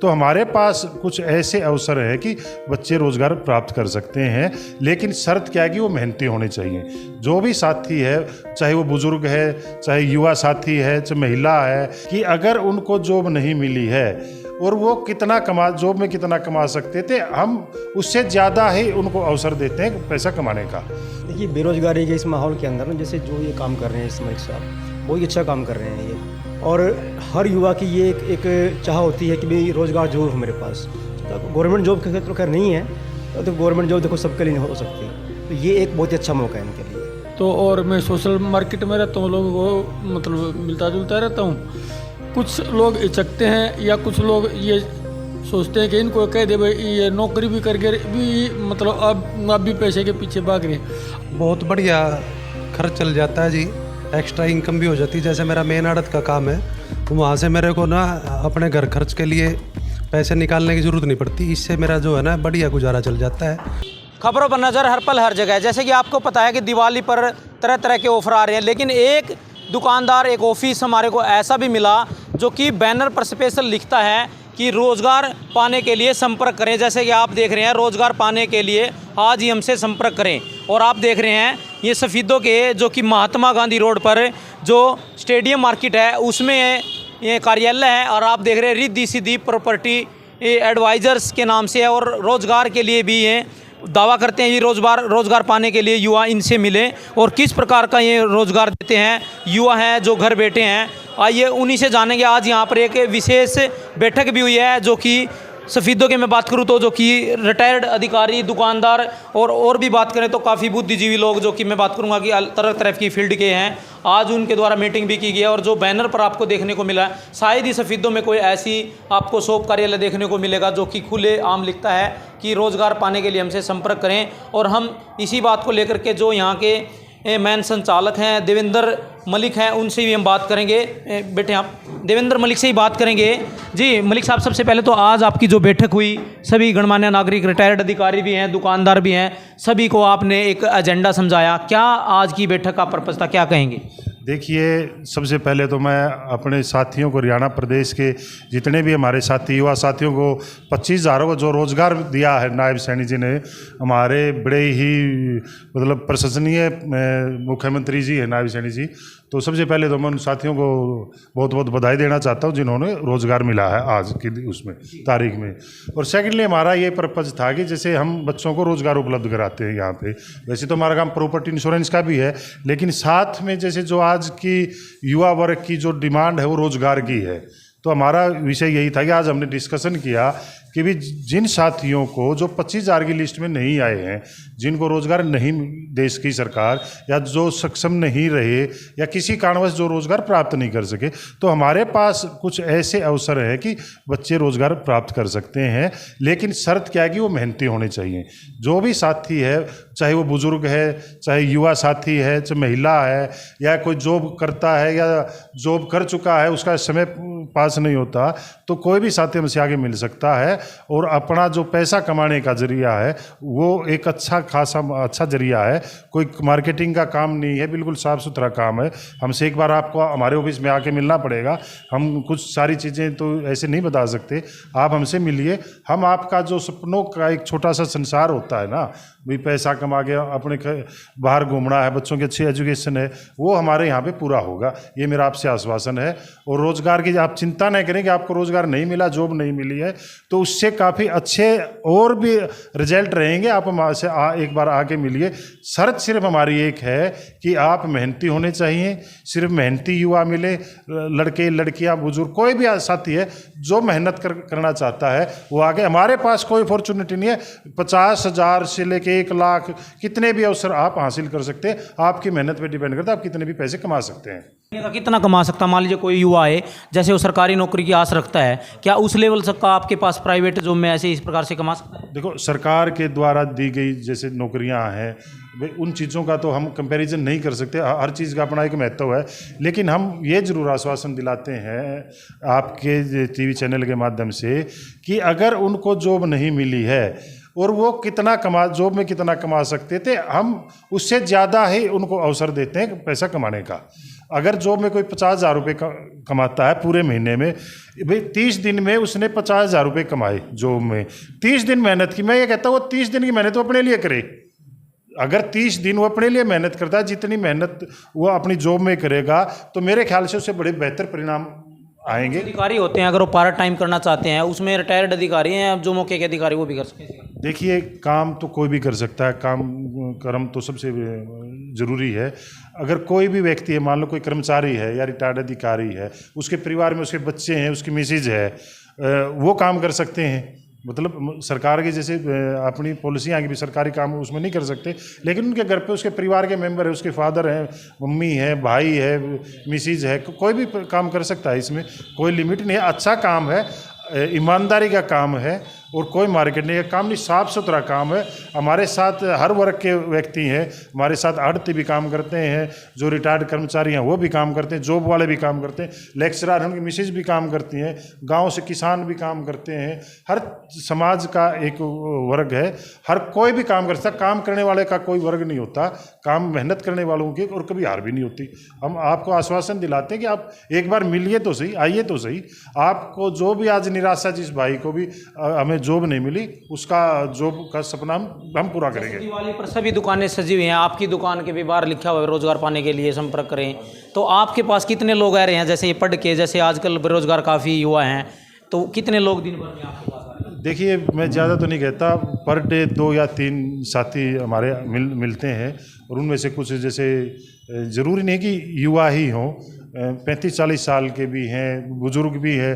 तो हमारे पास कुछ ऐसे अवसर है कि बच्चे रोज़गार प्राप्त कर सकते हैं, लेकिन शर्त क्या है कि वो मेहनती होने चाहिए। जो भी साथी है, चाहे वो बुजुर्ग है, चाहे युवा साथी है, चाहे महिला है, कि अगर उनको जॉब नहीं मिली है और वो जॉब में कितना कमा सकते थे, हम उससे ज़्यादा ही उनको अवसर देते हैं पैसा कमाने का। देखिए, बेरोजगारी के इस माहौल के अंदर ना, जैसे जो ये काम कर रहे हैं इस मलिक साहब, बहुत ही अच्छा काम कर रहे हैं ये। और हर युवा की ये एक चाह होती है कि भाई रोज़गार जरूर हो मेरे पास। तो गवर्नमेंट जॉब के तो खैर नहीं है, तो गवर्नमेंट जॉब देखो सबके लिए नहीं हो सकती, तो ये एक बहुत ही अच्छा मौका है इनके लिए। तो और मैं सोशल मार्केट में रहता हूँ, लोगों को मतलब मिलता जुलता रहता हूँ। कुछ लोग हिचकते हैं या कुछ लोग ये सोचते हैं कि इनको कह दे भाई ये नौकरी भी करके भी मतलब अब भी पैसे के पीछे भाग रहे हैं। बहुत बढ़िया खर्च चल जाता है जी, एक्स्ट्रा इनकम भी हो जाती है। जैसे मेरा मेन आड़त का काम है, तो वहाँ से मेरे को ना अपने घर खर्च के लिए पैसे निकालने की ज़रूरत नहीं पड़ती। इससे मेरा जो है ना बढ़िया गुजारा चल जाता है। खबरों पर नज़र हर पल हर जगह। जैसे कि आपको पता है कि दिवाली पर तरह तरह के ऑफर आ रहे हैं, लेकिन एक दुकानदार, एक ऑफिस हमारे को ऐसा भी मिला जो कि बैनर पर स्पेशल लिखता है कि रोज़गार पाने के लिए संपर्क करें। जैसे कि आप देख रहे हैं, रोज़गार पाने के लिए आज ही हमसे संपर्क करें। और आप देख रहे हैं ये सफ़ीदों के जो कि महात्मा गांधी रोड पर जो स्टेडियम मार्केट है उसमें ये कार्यालय है। और आप देख रहे हैं रिद्धि सिद्धि प्रॉपर्टी एडवाइज़र्स के नाम से है, और रोज़गार के लिए भी ये दावा करते हैं। ये रोज़गार पाने के लिए युवा इनसे मिले और किस प्रकार का ये रोज़गार देते हैं। युवा हैं जो घर बैठे हैं, आइए उन्हीं से जानेंगे। आज यहाँ पर एक विशेष बैठक भी हुई है, जो कि सफ़ीदों के मैं बात करूँ तो जो कि रिटायर्ड अधिकारी, दुकानदार और भी बात करें तो काफ़ी बुद्धिजीवी लोग, जो कि मैं बात करूँगा कि तरह तरह की फील्ड के हैं, आज उनके द्वारा मीटिंग भी की गई है। और जो बैनर पर आपको देखने को मिला है, शायद ही सफ़ीदों में कोई ऐसी आपको शॉप कार्यालय देखने को मिलेगा जो कि खुले आम लिखता है कि रोज़गार पाने के लिए हमसे संपर्क करें। और हम इसी बात को लेकर के जो यहाँ के मैन संचालक हैं देवेंद्र मलिक हैं, उनसे भी हम बात करेंगे। बेटे आप देवेंद्र मलिक से ही बात करेंगे। जी मलिक साहब, सबसे पहले तो आज आपकी जो बैठक हुई, सभी गणमान्य नागरिक, रिटायर्ड अधिकारी भी हैं, दुकानदार भी हैं, सभी को आपने एक एजेंडा समझाया। क्या आज की बैठक का पर्पस था, क्या कहेंगे? देखिए, सबसे पहले तो मैं अपने साथियों को, हरियाणा प्रदेश के जितने भी हमारे साथी, युवा साथियों को 25,000 को जो रोज़गार दिया है नायब सैनी जी ने, हमारे बड़े ही मतलब प्रशंसनीय मुख्यमंत्री जी है नायब सैनी जी। तो सबसे पहले तो मैं उन साथियों को बहुत बहुत बधाई देना चाहता हूँ जिन्होंने रोज़गार मिला है आज की उसमें तारीख में। और सेकेंडली हमारा ये पर्पज़ था कि जैसे हम बच्चों को रोज़गार उपलब्ध कराते हैं यहाँ पे, वैसे तो हमारा काम प्रॉपर्टी इंश्योरेंस का भी है, लेकिन साथ में जैसे जो आज की युवा वर्ग की जो डिमांड है वो रोज़गार की है। तो हमारा विषय यही था कि आज हमने डिस्कशन किया कि भी जिन साथियों को जो 25,000 की लिस्ट में नहीं आए हैं, जिनको रोज़गार नहीं देश की सरकार या जो सक्षम नहीं रहे या किसी कारणवश जो रोज़गार प्राप्त नहीं कर सके, तो हमारे पास कुछ ऐसे अवसर है कि बच्चे रोज़गार प्राप्त कर सकते हैं, लेकिन शर्त क्या है कि वो मेहनती होने चाहिए। जो भी साथी है, चाहे वो बुजुर्ग है, चाहे युवा साथी है, चाहे महिला है, या कोई जॉब करता है या जॉब कर चुका है, उसका समय पास नहीं होता, तो कोई भी साथी हमसे आगे मिल सकता है। और अपना जो पैसा कमाने का जरिया है वो एक अच्छा जरिया है, कोई मार्केटिंग का काम नहीं है, बिल्कुल साफ़ सुथरा काम है। हमसे एक बार आपको हमारे ऑफिस में आके मिलना पड़ेगा, हम कुछ सारी चीज़ें तो ऐसे नहीं बता सकते, आप हमसे मिलिए। हम आपका जो सपनों का एक छोटा सा संसार होता है ना, भी पैसा कमा के अपने बाहर घूमना है, बच्चों की अच्छी एजुकेशन है, वो हमारे यहाँ पे पूरा होगा, ये मेरा आपसे आश्वासन है। और रोज़गार की आप चिंता नहीं करें कि आपको रोज़गार नहीं मिला, जॉब नहीं मिली है, तो उससे काफ़ी अच्छे और भी रिजल्ट रहेंगे। आप हमसे एक बार आके मिलिए। शर्त सिर्फ हमारी एक है कि आप मेहनती होने चाहिए, सिर्फ मेहनती युवा मिले, लड़के लड़कियां बुजुर्ग कोई भी साथी है जो मेहनत करना चाहता है वो आगे। हमारे पास कोई अपॉर्चुनिटी नहीं है, 50,000 से लेके 1 लाख कितने भी अवसर आप हासिल कर सकते हैं, आपकी मेहनत पे डिपेंड करता है, आप कितने भी पैसे कमा सकते हैं। कितना कमा सकता? मान लीजिए कोई युवा है, जैसे वो सरकारी नौकरी की आस रखता है, क्या उस लेवल तक का आपके पास प्राइवेट जॉब में ऐसे इस प्रकार से कमा सकता है? देखो, सरकार के द्वारा दी गई जैसे नौकरियां हैं, उन चीज़ों का तो हम कंपैरिजन नहीं कर सकते, हर चीज़ का अपना एक महत्व है। लेकिन हम ये जरूर आश्वासन दिलाते हैं आपके टीवी चैनल के माध्यम से कि अगर उनको जॉब नहीं मिली है और वो जॉब में कितना कमा सकते थे, हम उससे ज़्यादा ही उनको अवसर देते हैं पैसा कमाने का। अगर जॉब में कोई 50,000 रुपये कमाता है पूरे महीने में, भाई 30 दिन में उसने 50,000 रुपये कमाए जॉब में, 30 दिन मेहनत की, मैं ये कहता हूँ वो 30 दिन की मेहनत वो अपने लिए करे। अगर 30 दिन वो अपने लिए मेहनत करता है, जितनी मेहनत वो अपनी जॉब में करेगा, तो मेरे ख्याल से उससे बड़े बेहतर परिणाम आएंगे। अधिकारी होते हैं, अगर वो पार्ट टाइम करना चाहते हैं, उसमें रिटायर्ड अधिकारी हैं, अब जो मौके के अधिकारी वो भी कर सकते हैं। देखिए, काम तो कोई भी कर सकता है, काम कर्म तो सबसे ज़रूरी है। अगर कोई भी व्यक्ति है, मान लो कोई कर्मचारी है या रिटायर्ड अधिकारी है, उसके परिवार में उसके बच्चे हैं, उसकी मिसेज है, वो काम कर सकते हैं। मतलब सरकार की जैसे अपनी पॉलिसियाँ की भी सरकारी काम उसमें नहीं कर सकते, लेकिन उनके घर पे उसके परिवार के मेंबर है, उसके फादर हैं, मम्मी है, भाई है, मिसेज है, कोई भी काम कर सकता है। इसमें कोई लिमिट नहीं है। अच्छा काम है, ईमानदारी का काम है और कोई मार्केट नहीं है, काम नहीं, साफ़ सुथरा काम है। हमारे साथ हर वर्ग के व्यक्ति हैं, हमारे साथ आढ़ती भी काम करते हैं, जो रिटायर्ड कर्मचारी हैं वो भी काम करते हैं, जॉब वाले भी काम करते हैं, लेक्चरर उनकी मिसेज भी काम करती हैं, गांव से किसान भी काम करते हैं। हर समाज का एक वर्ग है, हर कोई भी काम कर सकता। काम करने वाले का कोई वर्ग नहीं होता, काम मेहनत करने वालों की और कभी हार भी नहीं होती। हम आपको आश्वासन दिलाते हैं कि आप एक बार मिलिए तो सही, आइए तो सही। आपको जो भी आज निराशा, जिस भाई को भी हमें जॉब नहीं मिली, उसका जॉब का सपना हम पूरा करेंगे। दिवाली पर सभी दुकानें सजी हुई हैं, आपकी दुकान के भी बाहर लिखा हुआ है रोजगार पाने के लिए संपर्क करें। तो आपके पास कितने लोग आ रहे हैं, जैसे ये पढ़ के, जैसे आजकल बेरोजगार काफ़ी युवा हैं, तो कितने लोग दिन भर में आपके पास आ रहे हैं? देखिए, मैं ज़्यादा तो नहीं कहता, पर डे 2 या 3 साथी हमारे मिलते हैं, और उनमें से कुछ जैसे ज़रूरी नहीं कि युवा ही हों, 35-40 साल के भी हैं, बुजुर्ग भी है।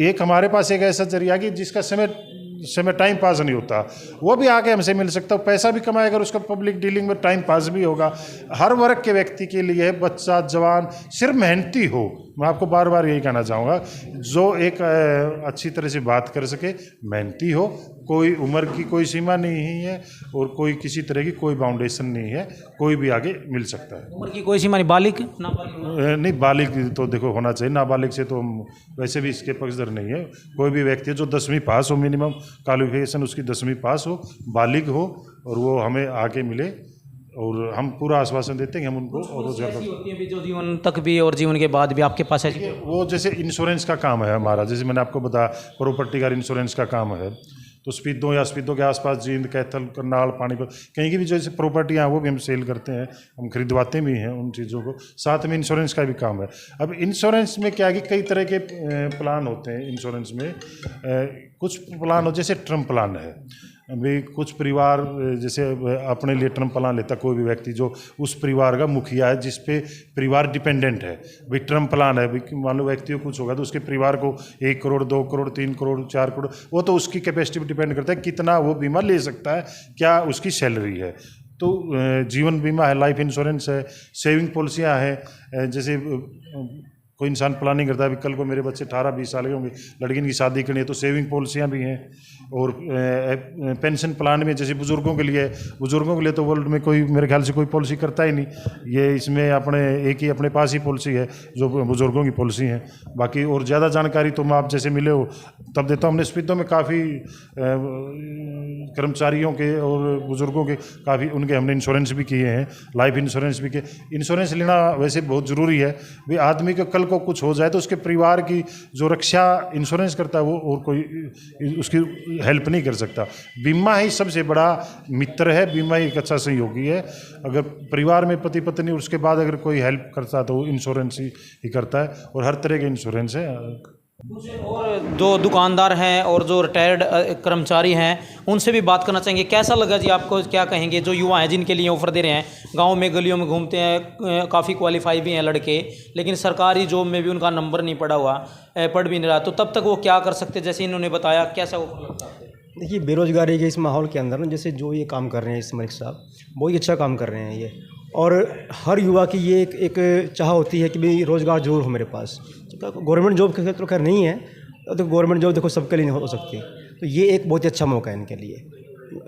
एक हमारे पास एक ऐसा जरिया कि जिसका समय टाइम पास नहीं होता, वो भी आके हमसे मिल सकता है, पैसा भी कमाएगा, उसका पब्लिक डीलिंग में टाइम पास भी होगा। हर वर्ग के व्यक्ति के लिए, बच्चा जवान, सिर्फ मेहनती हो। मैं आपको बार बार यही कहना चाहूँगा, जो एक अच्छी तरह से बात कर सके, मेहनती हो। कोई उम्र की कोई सीमा नहीं है और कोई किसी तरह की कोई बाउंडेशन नहीं है, कोई भी आगे मिल सकता है। उम्र की कोई सीमा नहीं, बालिग नाबालिग? नहीं, बालिग तो देखो होना चाहिए, नाबालिग से तो हम वैसे भी इसके पक्षधर नहीं है। कोई भी व्यक्ति जो 10वीं पास हो, मिनिमम क्वालिफिकेशन उसकी 10वीं पास हो, बालिग हो, और वो हमें आके मिले, और हम पूरा आश्वासन देते हैं कि हम उनको और रोजगार होती है भी जो जीवन तक भी और जीवन के बाद भी आपके पास है। वो जैसे इंश्योरेंस का काम है हमारा, जैसे मैंने आपको बताया प्रॉपर्टी का इंश्योरेंस का काम है, तो स्पीडो या स्पीडो के आसपास जींद, कैथल, करनाल, पानीपत, कहीं की भी जैसे प्रॉपर्टियाँ हैं वो भी हम सेल करते हैं, हम खरीदवाते भी हैं उन चीज़ों को। साथ में इंश्योरेंस का भी काम है। अब इंश्योरेंस में क्या है कि कई तरह के प्लान होते हैं इंश्योरेंस में। कुछ प्लान हो, जैसे टर्म प्लान है, अभी कुछ परिवार जैसे अपने लिए टर्म प्लान लेता कोई भी व्यक्ति जो उस परिवार का मुखिया है, जिस पे परिवार डिपेंडेंट है, भाई टर्म प्लान है, भाई मान लो व्यक्ति को कुछ होगा तो उसके परिवार को 1 करोड़, 2 करोड़, 3 करोड़, 4 करोड़, वो तो उसकी कैपेसिटी पर डिपेंड करता है कितना वो बीमा ले सकता है, क्या उसकी सैलरी है। तो जीवन बीमा है, लाइफ इंश्योरेंस है, सेविंग पॉलिसियाँ हैं। जैसे कोई इंसान प्लानिंग करता है, कल को मेरे बच्चे 18-20 साल के होंगे, लड़की की शादी करनी है, तो सेविंग पॉलिसियाँ भी हैं। और पेंशन प्लान में जैसे बुज़ुर्गों के लिए तो वर्ल्ड में कोई, मेरे ख्याल से कोई पॉलिसी करता ही नहीं। ये इसमें एक ही अपने पास ही पॉलिसी है जो बुज़ुर्गों की पॉलिसी है। बाकी और ज़्यादा जानकारी तो मैं आप जैसे मिले हो तब देता हूँ। हमने स्पीडो में काफ़ी कर्मचारियों के और बुज़ुर्गों के काफ़ी उनके हमने इंश्योरेंस भी किए हैं, लाइफ इंश्योरेंस भी किए। इंश्योरेंस लेना वैसे बहुत ज़रूरी है, भाई आदमी को कल को कुछ हो जाए तो उसके परिवार की जो रक्षा इंश्योरेंस करता है वो और कोई उसकी हेल्प नहीं कर सकता। बीमा ही सबसे बड़ा मित्र है, बीमा ही एक अच्छा सहयोगी है। अगर परिवार में पति पत्नी उसके बाद अगर कोई हेल्प करता है तो वो इंश्योरेंस ही करता है, और हर तरह के इंश्योरेंस है। और जो दुकानदार हैं और जो रिटायर्ड कर्मचारी हैं उनसे भी बात करना चाहेंगे। कैसा लगा जी आपको, क्या कहेंगे जो युवा हैं जिनके लिए ऑफ़र दे रहे हैं, गांव में गलियों में घूमते हैं, काफ़ी क्वालिफाई भी हैं लड़के, लेकिन सरकारी जॉब में भी उनका नंबर नहीं पढ़ भी नहीं रहा, तो तब तक वो क्या कर सकते, जैसे इन्होंने बताया, कैसा ऑफर लगता है? देखिए, बेरोज़गारी के इस माहौल के अंदर ना, जैसे जो ये काम कर रहे हैं इस मलिक साहब, बहुत ही अच्छा काम कर रहे हैं ये। और हर युवा की ये एक चाह होती है कि भाई रोज़गार जरूर हो मेरे पास। गवर्नमेंट जॉब के तो खैर नहीं है, तो गवर्नमेंट जॉब देखो सबके लिए नहीं हो सकती, तो ये एक बहुत ही अच्छा मौका है इनके लिए।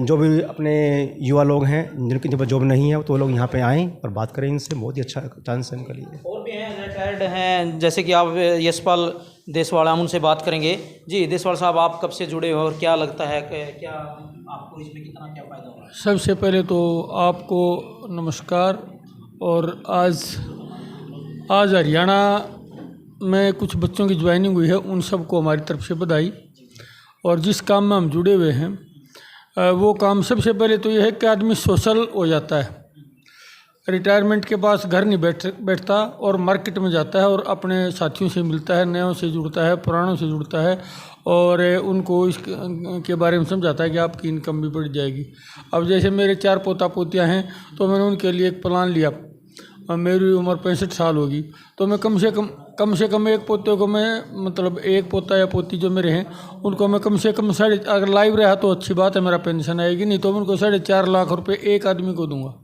जो भी अपने युवा लोग हैं जिनके पास जॉब नहीं है तो वो लोग यहाँ पे आएँ और बात करें इनसे, बहुत ही अच्छा चांस है इनके लिए। और भी हैं रिटायर्ड हैं, जैसे कि आप यशपाल देसवाल, हम उनसे बात करेंगे। जी देसवाल साहब, आप कब से जुड़े हो और क्या लगता है, क्या आपको इसमें कितना क्या फ़ायदा होगा? सबसे पहले तो आपको नमस्कार। और आज आज हरियाणा में कुछ बच्चों की ज्वाइनिंग हुई है, उन सबको हमारी तरफ से बधाई। और जिस काम में हम जुड़े हुए हैं वो काम सबसे पहले तो ये है कि आदमी सोशल हो जाता है, रिटायरमेंट के बाद घर नहीं बैठता और मार्केट में जाता है और अपने साथियों से मिलता है, नयों से जुड़ता है, पुरानों से जुड़ता है और उनको इसके बारे में समझाता है कि आपकी इनकम भी बढ़ जाएगी। अब जैसे मेरे 4 पोता पोतियाँ हैं तो मैंने उनके लिए एक प्लान लिया। मेरी उम्र 65 साल होगी तो मैं कम से कम एक पोते को मैं मतलब एक पोता या पोती जो मेरे हैं उनको मैं कम से कम अगर लाइव रहा तो अच्छी बात है, मेरा पेंशन आएगी, नहीं तो मैं उनको 4.5 लाख रुपए एक आदमी को दूंगा।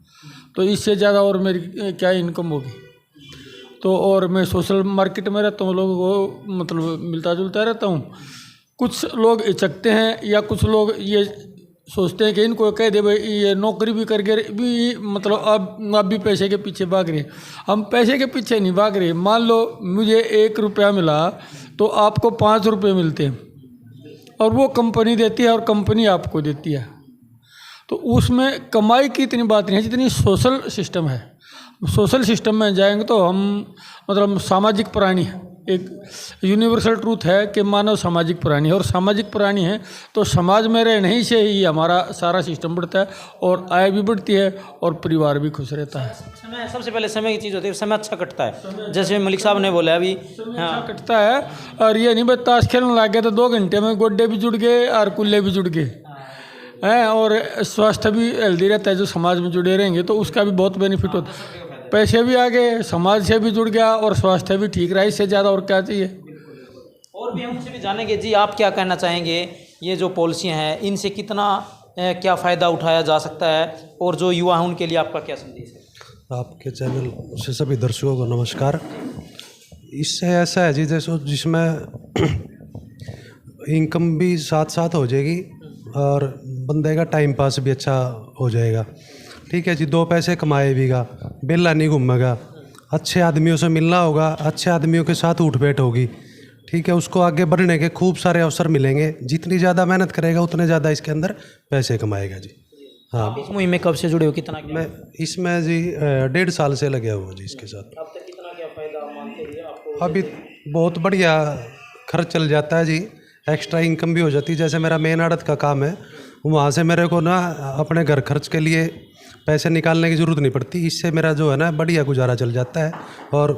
तो इससे ज़्यादा और मेरी क्या इनकम होगी। तो और मैं सोशल मार्केट में रहता हूँ, लोगों को मतलब मिलता जुलता रहता हूँ। कुछ लोग हिचकते हैं या कुछ लोग ये सोचते हैं कि इनको कह दे भाई ये नौकरी भी करके भी मतलब अब भी पैसे के पीछे भाग रहे हैं। हम पैसे के पीछे नहीं भाग रहे। मान लो मुझे 1 रुपया मिला तो आपको 5 रुपये मिलते हैं और वो कंपनी देती है और कंपनी आपको देती है, तो उसमें कमाई की इतनी बात नहीं है जितनी सोशल सिस्टम है। सोशल सिस्टम में जाएंगे तो हम मतलब सामाजिक प्राणी हैं। एक यूनिवर्सल ट्रूथ है कि मानव सामाजिक प्राणी है और सामाजिक प्राणी है तो समाज में रहने ही से ही हमारा सारा सिस्टम बढ़ता है और आय भी बढ़ती है और परिवार भी खुश रहता है। समय सबसे पहले समय की चीज़ होती है, समय अच्छा कटता है। जैसे मलिक साहब ने बोला अभी अच्छा कटता है और ये नहीं बस ताश खेलने लग गया तो 2 घंटे में गोड्डे भी जुड़ गए और कुल्ले भी जुड़ गए हैं और स्वास्थ्य भी हेल्दी रहता है। जो समाज में जुड़े रहेंगे तो उसका भी बहुत बेनिफिट होता है। पैसे भी आ गए, समाज से भी जुड़ गया और स्वास्थ्य भी ठीक रहा। इससे ज़्यादा और क्या चाहिए। और भी हम उनसे भी जानेंगे जी, आप क्या कहना चाहेंगे, ये जो पॉलिसियाँ हैं इनसे कितना क्या फ़ायदा उठाया जा सकता है और जो युवा हैं उनके लिए आपका क्या संदेश है। आपके चैनल से सभी दर्शकों को नमस्कार। इससे ऐसा है जी जैसे जिसमें इनकम भी साथ साथ हो जाएगी और बंदे का टाइम पास भी अच्छा हो जाएगा। ठीक है जी, 2 पैसे कमाए भीगा, बेला नहीं घूमेगा, अच्छे आदमियों से मिलना होगा, अच्छे आदमियों के साथ उठ बैठ होगी। ठीक है, उसको आगे बढ़ने के खूब सारे अवसर मिलेंगे। जितनी ज़्यादा मेहनत करेगा उतने ज़्यादा इसके अंदर पैसे कमाएगा जी। हाँ, इस मुहिम में कब से जुड़े हो, कितना मैं इसमें जी 1.5 साल से लगे हुआ जी इसके साथ। अब तक कितना क्या फ़ायदा मानते हैं आपको? अभी बहुत बढ़िया खर्च चल जाता है जी, एक्स्ट्रा इनकम भी हो जाती है। जैसे मेरा मेन आड़त का काम है, वहाँ से मेरे को ना अपने घर खर्च के लिए पैसे निकालने की ज़रूरत नहीं पड़ती। इससे मेरा जो है ना बढ़िया गुजारा चल जाता है और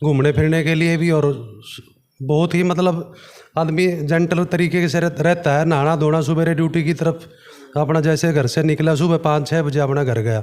घूमने फिरने के लिए भी। और बहुत ही मतलब आदमी जेंटल तरीके से रहता है। नहाना धोना, सुबह ड्यूटी की तरफ अपना जैसे घर से निकला सुबह 5-6 बजे अपना घर गया,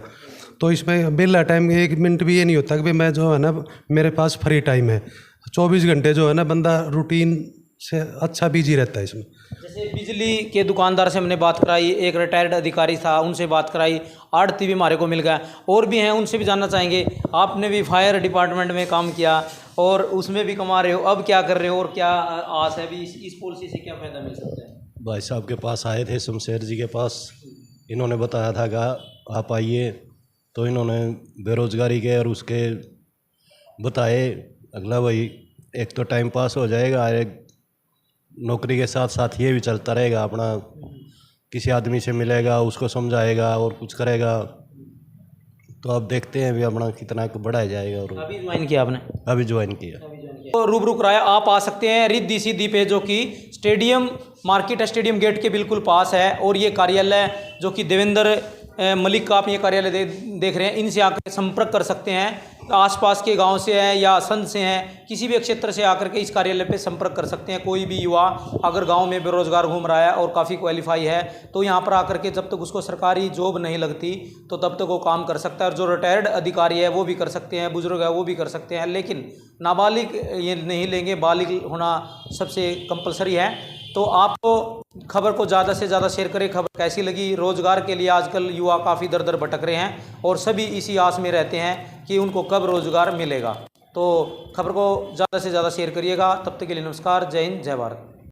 तो इसमें बेला टाइम 1 मिनट भी ये नहीं होता कि भाई मैं जो है ना मेरे पास फ्री टाइम है। 24 घंटे जो है ना बंदा रूटीन से अच्छा बिजी रहता है इसमें। जैसे बिजली के दुकानदार से हमने बात कराई, एक रिटायर्ड अधिकारी था उनसे बात कराई, आड़ती भी हमारे को मिल गया, और भी हैं उनसे भी जानना चाहेंगे। आपने भी फायर डिपार्टमेंट में काम किया और उसमें भी कमा रहे हो, अब क्या कर रहे हो और क्या आस है भी इस पॉलिसी से क्या फ़ायदा मिल सकता है। भाई साहब के पास आए थे, शमशेर जी के पास। इन्होंने बताया था कि आप आइए, तो इन्होंने बेरोज़गारी के और उसके बताए। अगला भाई एक तो टाइम पास हो जाएगा, एक नौकरी के साथ साथ ये भी चलता रहेगा। अपना किसी आदमी से मिलेगा, उसको समझाएगा और कुछ करेगा, तो अब देखते हैं भी अपना कितना बढ़ाया जाएगा। और अभी ज्वाइन किया आपने? अभी ज्वाइन किया। तो रूबरू कराया, आप आ सकते हैं रिद्धि सीधी पे, जो कि स्टेडियम मार्केट है, स्टेडियम गेट के बिल्कुल पास है। और ये कार्यालय जो कि देवेंद्र मलिक का आप ये कार्यालय देख रहे हैं, इनसे आकर संपर्क कर सकते हैं। आसपास के गांव से हैं या संत से हैं, किसी भी क्षेत्र से आकर के इस कार्यालय पे संपर्क कर सकते हैं। कोई भी युवा अगर गांव में बेरोज़गार घूम रहा है और काफ़ी क्वालिफाई है, तो यहाँ पर आकर के जब तक उसको सरकारी जॉब नहीं लगती तो तब तक वो काम कर सकता है। और जो रिटायर्ड अधिकारी है वो भी कर सकते हैं, बुजुर्ग है वो भी कर सकते हैं, लेकिन नाबालिग ये नहीं लेंगे, बालिग होना सबसे कंपलसरी है। तो आपको खबर को ज़्यादा से ज़्यादा शेयर करें। खबर कैसी लगी? रोज़गार के लिए आजकल युवा काफ़ी दर दर भटक रहे हैं और सभी इसी आस में रहते हैं कि उनको कब रोज़गार मिलेगा। तो खबर को ज़्यादा से ज़्यादा शेयर करिएगा। तब तक के लिए नमस्कार, जय हिंद, जय भारत।